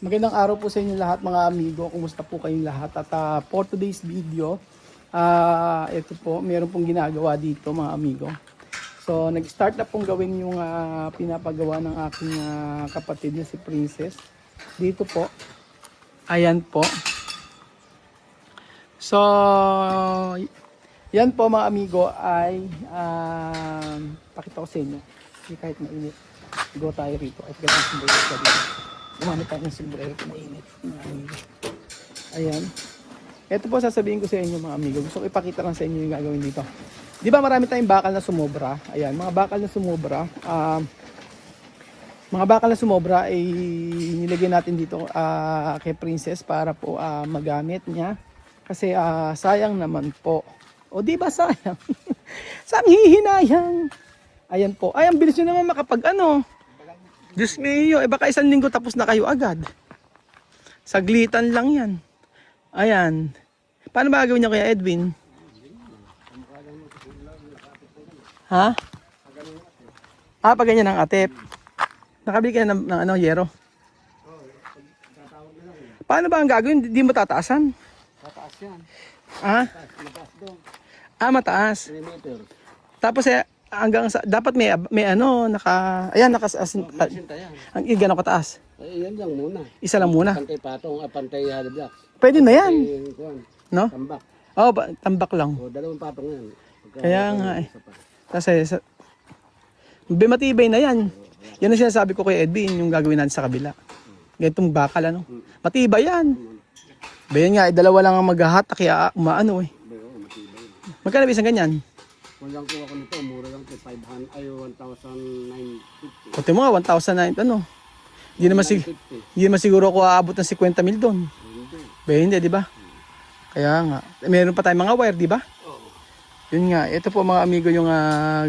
Magandang araw po sa inyo lahat mga amigo. Kumusta po kayong lahat? At for today's video, ito po, meron pong ginagawa dito mga amigo. So, nag-start na pong gawin yung pinapagawa ng aking kapatid na si Princess. Dito po. Ayan po. So, yan po mga amigo ay pakita ko sa inyo. Hindi kahit mainit. Go tayo rito. At ganun ang sombrero ka dito. Gumamit tayo ng sombrero na mainit. Mga amigo. Ayan. Ito po sasabihin ko sa inyo mga amigo. Gusto ko ipakita lang sa inyo yung gagawin dito. Di ba marami tayong bakal na sumobra? Ayan. Mga bakal na sumobra. Mga bakal na sumobra ay nilagay natin dito kay Princess para po magamit niya. Kasi sayang naman po. O di ba sayang? Sang hihinayang. Ayan po. Ay, ang bilis nyo naman makapag ano. Diyos mio, baka isang linggo tapos na kayo agad. Saglitan lang yan. Ayan. Paano ba gagawin niyo kaya Edwin? Ha? Pag ganyan ang atep. Nakabili ka ng ano, yero? Paano ba ang gagawin? Di mo tataasan? Mataas yan. Mataas doon. Mataas. 3 meter. Tapos hanggang sa, dapat may ano, ayan, ang gano'n kataas. Yan lang muna. Isa lang muna. Pantay patong, pantay hollow block. Pwede na yan. No? Tambak. Oo, tambak lang. O, 2 patong yan. Kaya nga eh. Kasi, matibay na yan. Yan ang sinasabi ko kay Edwin, yung gagawin natin sa kabila. Ganitong bakal, ano. Matibay yan. Bayan nga, dalawa lang ang maghahatak, kaya umaano eh. Magkano isang ganyan? Kung lang ko ako nito, mura lang ito. 500, ay 1,950. Pati mo nga, 1,009, ano. Hindi naman siguro ako aabot ng 50,000 doon. Hindi, di ba? Kaya nga. Meron pa tayong mga wire, di ba? Yun nga, ito po mga amigo yung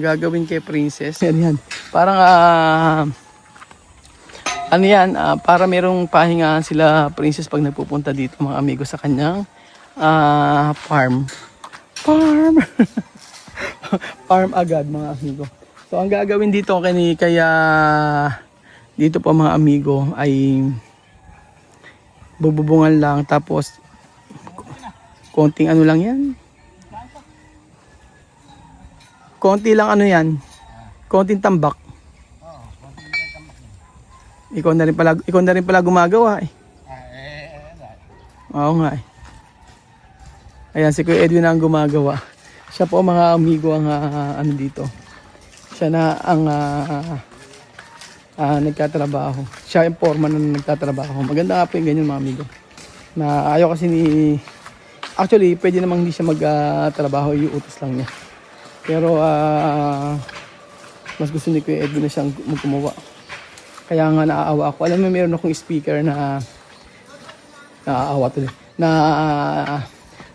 gagawin kay Princess. Yan. Parang, ano yan, para merong pahingahan sila Princess pag nagpupunta dito mga amigo sa kanyang farm. Farm agad mga amigo. So ang gagawin dito kaya dito po mga amigo ay bububungan lang tapos konting ano lang yan. Konti lang ano yan. Konting tambak. Ikaw na rin pala gumagawa eh. Oo nga eh. Ayan si Kuya Edwin ang gumagawa. Siya po mga amigo ang ano dito. Siya na ang nagtatrabaho. Siya yung foreman na nagtatrabaho. Maganda nga po yung ganyan mga amigo. Na ayaw kasi actually pwede namang hindi siya magtrabaho, iuutos lang niya. Pero mas gusto ni Kuya Edwin na siyang gumawa. Kaya nga naaawa ako. Alam mo meron akong speaker na naaawa tuloy.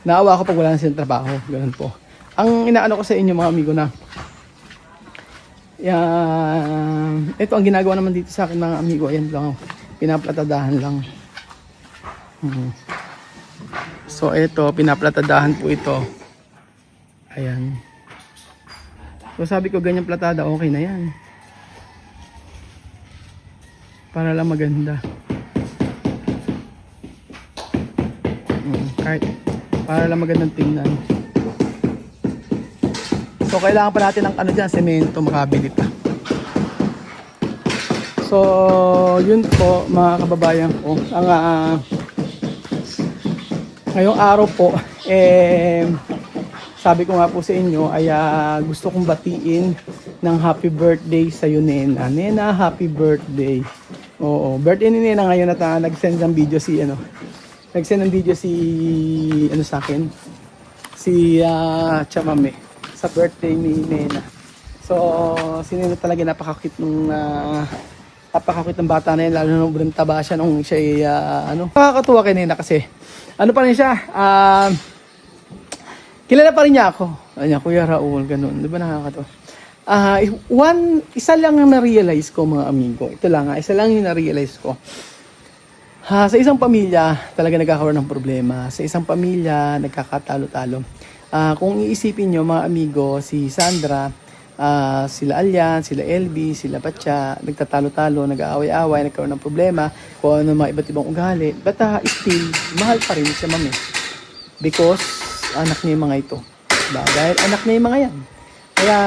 Naawa ako pag wala na silang trabaho. Ganun po. Ang inaano ko sa inyo mga amigo na ito ang ginagawa naman dito sa akin mga amigo. Ayan lang. Pinaplatadahan lang. So ito, pinaplatadahan po ito. Ayan. So sabi ko ganyan platada, okay na yan. Para lang maganda. Kahit para lang magandang tingnan. So kailangan pa natin ng ano dyan, semento, makabili pa. So yun po mga kababayan ko. Ang ngayong araw po sabi ko nga po sa inyo ay gusto kong batiin ng happy birthday sa iyo Nena. Nena, happy birthday. Oo, birthday ni Nena ngayon at nag-send ng video si sa akin. Si Chamame sa birthday ni Nena. So, si Nena talaga napaka-cute ng bata na yan, lalo nung taba siya nung siya nakakatuwa kay Nena kasi ano pa rin siya, kilala pa rin niya ako. Ano, Kuya Raul, ganun. Di ba nakakatuwa? Isa lang ang na-realize ko mga amigo. Ito lang isa lang yung na-realize ko. Sa isang pamilya, talaga nagkakaroon ng problema. Sa isang pamilya, nagkakatalo-talo. Kung iisipin nyo mga amigo, si Sandra, sila Alyan, sila LB, sila Batya, nagtatalo-talo, nag-aaway-aaway, nagkaroon ng problema, kung ano mga iba't ibang ugali. But still, mahal pa rin siya mami. Because anak niya yung mga ito. Diba? Dahil anak niya yung mga yan. Kaya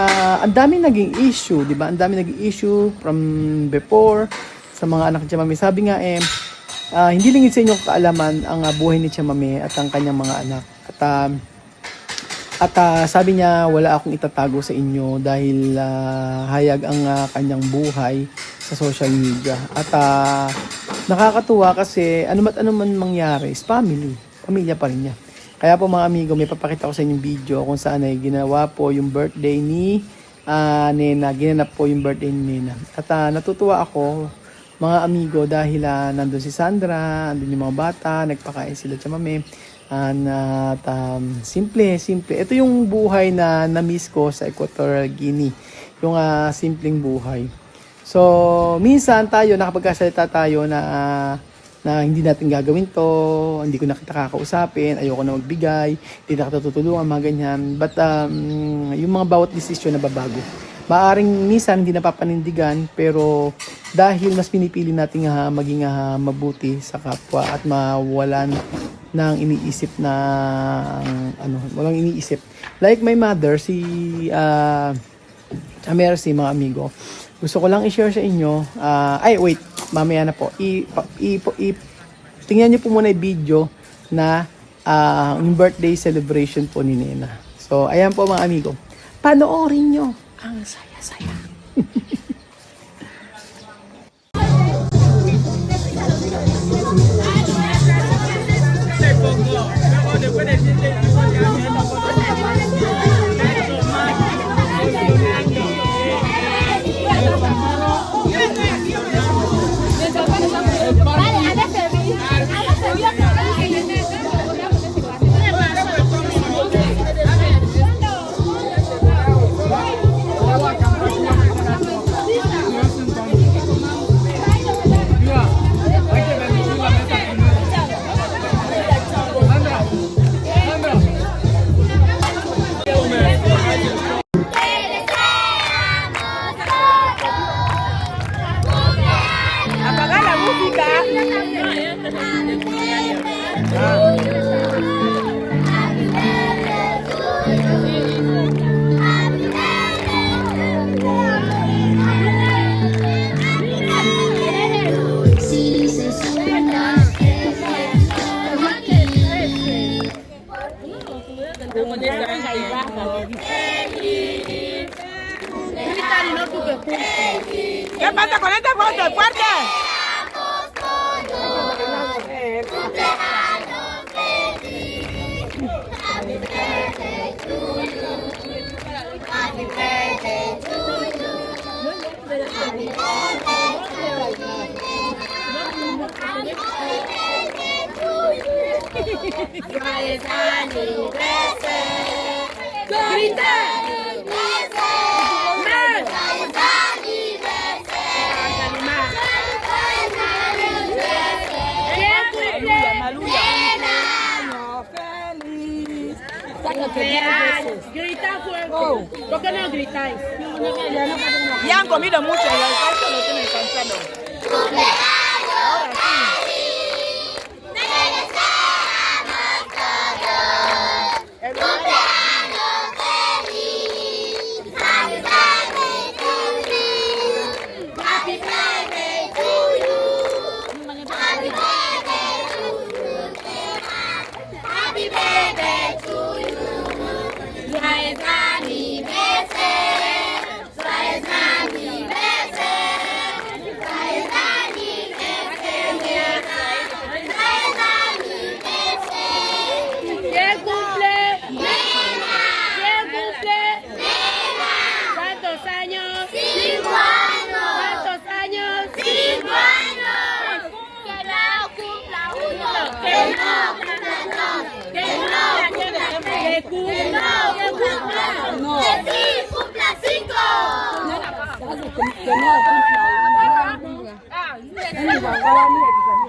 ang dami naging issue, di ba? Ang dami naging issue from before sa mga anak niya mami. Sabi nga hindi lang sa inyo kaalaman ang buhay ni Tia Mami at ang kanyang mga anak. At sabi niya, wala akong itatago sa inyo dahil hayag ang kanyang buhay sa social media. At nakakatuwa kasi ano man mangyari is family. Pamilya pa rin niya. Kaya po mga amigo, may papakita ko sa inyong video kung saan ay ginawa po yung birthday ni Nena. Ginanap po yung birthday ni Nena. At natutuwa ako mga amigo dahil nandun si Sandra, nandun yung mga bata, nagpakain sila Tia Mami. Simple. Ito yung buhay na na-miss ko sa Equatorial Guinea. Yung simpleng buhay. So, minsan tayo, nakapagkasalita tayo na hindi natin gagawin to, hindi ko na kita kakausapin, ayoko na magbigay, hindi na kita tutulungan, mga ganyan. But, yung mga bawat desisyon na babago. Maaring minsan hindi napapanindigan, pero dahil mas pinipili natin maging mabuti sa kapwa at mawalan ng iniisip na walang iniisip. Like my mother, si Mercy, mga amigo. Gusto ko lang i-share sa inyo. Wait, mamaya na po. Tingnan niyo po muna yung video na yung birthday celebration po ni Nena. So, ayan po mga amigo. Panoorin nyo. Ang saya-saya. ¿Qué pasa con este foto? ¡Fuerte! ¡Grita! Grita fuerte. ¿Por qué no gritáis? Ya han comido mucho y el resto lo tienen cansado. Ahora sí.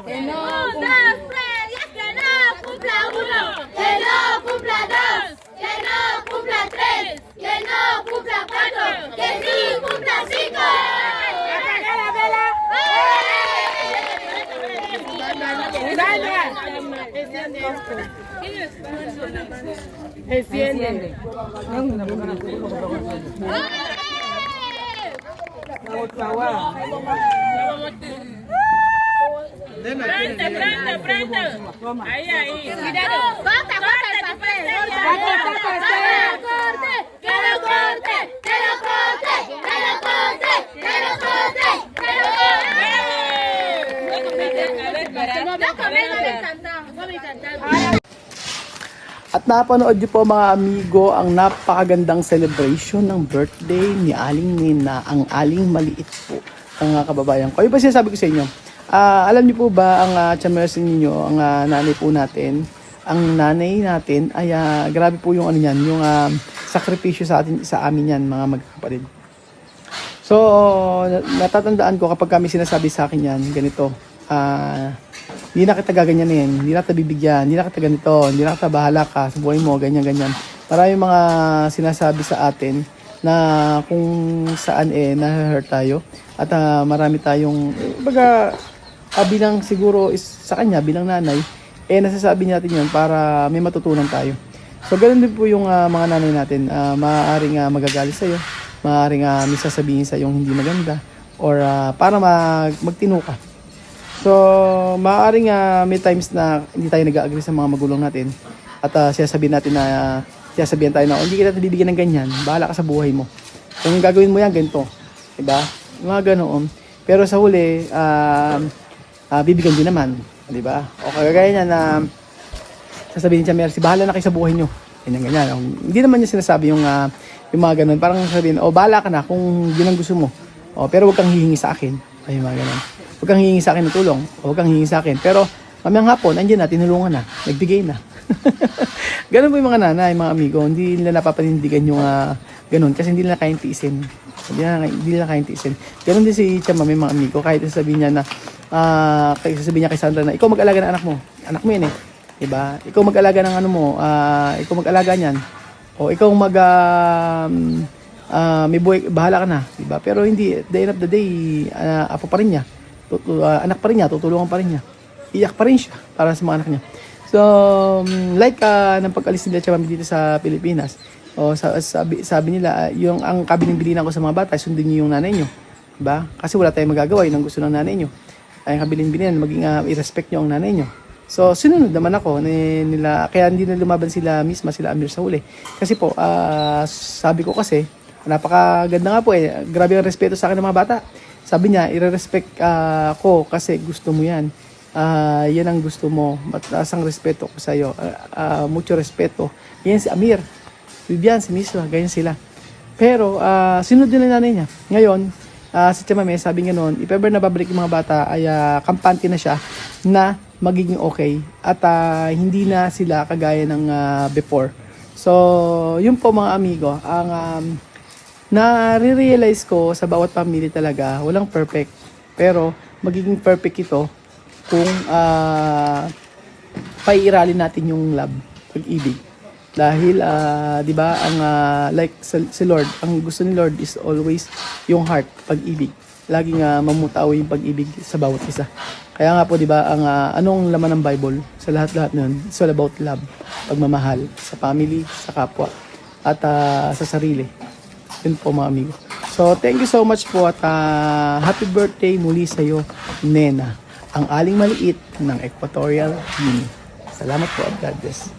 Que no cumpla 3, que no cumpla 4, Enciende. Prende, prende. Ahí, ahí. Cuidado. Corta el papel. Que lo corte. Que lo corte. Que lo corte. Que lo corte. Que lo corte. At napanood niyo po mga amigo ang napakagandang celebration ng birthday ni Aling Nina, ang Aling Maliit po ng kababayan ko. Yung pa sinasabi ko sa inyo, alam niyo po ba ang chamersin ninyo, ang nanay po natin, ang nanay natin ay grabe po yung ano yan, yung sakripisyo sa atin, sa amin yan mga magkakapatid. So, natatandaan ko kapag kami sinasabi sa akin yan, ganito, hindi na kita gaganyanin, hindi na kita bibigyan, hindi na kita ganito, hindi na kita bahala ka sa buhay mo, ganyan, ganyan. Maraming mga sinasabi sa atin na kung saan na-hurt tayo at marami tayong, baga, bilang siguro sa kanya, bilang nanay, nasasabi natin yun para may matutunan tayo. So, ganun din po yung mga nanay natin, maaaring magagalit sa'yo, maaaring may sasabihin sa'yo hindi maganda, or para magtino ka. So, maaaring may times na hindi tayo nag-agree sa mga magulang natin at sasabihin tayo na hindi kita bibigyan ng ganyan, bahala ka sa buhay mo. Kung gagawin mo yan, ganito. Diba? Mga ganoon. Pero sa huli, bibigyan din naman. Diba? O kagaya niya na sasabihin niya, Mercy, bahala na kayo sa buhay nyo. Ganyan, ganyan. Hindi naman niya sinasabi yung mga ganun. Parang sabihin, bahala ka na kung yun ang gusto mo. Pero huwag kang hihingi sa akin. Ay, mga ganun. Huwag kang hihingi sa akin ng tulong. O huwag kang hihingi sa akin. Pero mamayang hapon, andyan na, tinulungan na. Nagbigay na. Ganun po yung mga nanay, mga amigo. Hindi nila napapanindigan yung ganun. Kasi hindi nila kayang tiisin. Hindi nila kayang tiisin. Ganun din si Chama, may mga amigo. Kahit sasabihin niya na, sasabihin niya kay Sandra na, ikaw mag-alaga ng anak mo. Anak mo yun eh. Diba? Ikaw mag-alaga ng ano mo. Ikaw mag-alaga niyan. O ikaw may buhay, bahala ka na. Diba? Pero hindi, at the end of the day, apo pa rin niya. Anak pa rin niya, tutulungan pa rin niya. Iyak pa rin siya para sa mga anak niya. So, like nang pag-alis nila Chama dito sa Pilipinas, sabi nila, yung ang kabiling-bilinan ko sa mga bata, sundin niyo yung nanay niyo. Diba? Kasi wala tayong magagawa, yun ang gusto ng nanay niyo. Ay kabiling-bilinan, maging i-respect niyo ang nanay niyo. So, sinunod naman ako nila, kaya hindi na lumaban sila sila Amir sa huli. Kasi po, sabi ko kasi, napakaganda nga po grabe ang respeto sa akin ng mga bata. Sabi niya, i-respect ko kasi gusto mo yan. Yan ang gusto mo. Mataas ang respeto ko sa'yo. Mucho respeto. Yan si Amir. Vivian, si Miswa, ganyan sila. Pero, sinunod din ang nanay niya. Ngayon, si Chamame, sabi nga noon, if ever nababalik yung mga bata, ay kampante na siya na magiging okay. At hindi na sila kagaya ng before. So, yun po mga amigo, ang na-realize ko sa bawat family talaga, walang perfect. Pero, magiging perfect ito kung paiiralin natin yung love, pag-ibig. Dahil, di ba, ang like si Lord, ang gusto ni Lord is always yung heart, pag-ibig. Laging mamutaw yung pag-ibig sa bawat isa. Kaya nga po, di ba, ang anong laman ng Bible, sa lahat-lahat nun, it's all about love, pagmamahal sa family, sa kapwa, at sa sarili. Yun po mga amigo. So, thank you so much po at happy birthday muli sa iyo, Nena, ang aling maliit ng Equatorial Guinea. Salamat po at God bless.